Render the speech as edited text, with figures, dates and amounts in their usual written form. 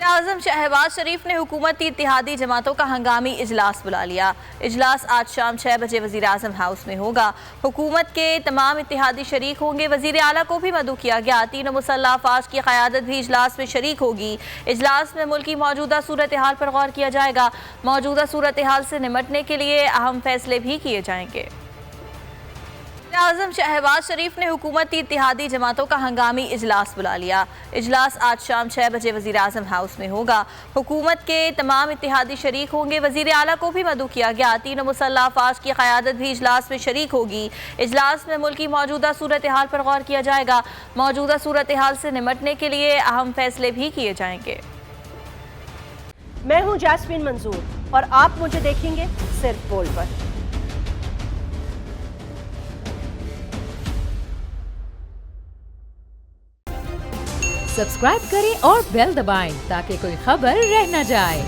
आज़म शहबाज शरीफ ने हुकूमती इत्तेहादी जमातों का हंगामी इजलास बुला लिया। इजलास आज शाम 6 बजे वज़ीर आज़म हाउस में होगा। हुकूमत के तमाम इत्तेहादी शरीक होंगे। वज़ीर आला को भी मदऊ किया गया। तीनों मुसल्लह अफ़वाज की क़यादत भी इजलास में शरीक होगी। इजलास में मुल्क की मौजूदा सूरत हाल पर गौर किया जाएगा। मौजूदा सूरत हाल से निमटने के लिए अहम फैसले भी किए जाएंगे। आज़म शहबाज शरीफ ने हुकूमती इत्तेहादी जमातों का हंगामी इजलास बुला लिया। इजलास आज शाम 6 बजे वज़ीर आज़म हाउस में होगा। हुकूमत के तमाम इत्तेहादी शरीक होंगे। वज़ीर आला को भी मदऊ किया गया। तीनों मुसल्लह अफ़वाज की क़यादत भी इजलास में शरीक होगी। इजलास में मुल्क की मौजूदा सूरत हाल पर गौर किया जाएगा। मौजूदा सूरत हाल से निमटने के लिए अहम फैसले भी किए जाएंगे। मैं हूँ जैस्मीन मंजूर और आप मुझे देखेंगे सिर्फ बोल पर। सब्सक्राइब करें और बेल दबाएं ताकि कोई खबर रह न जाए।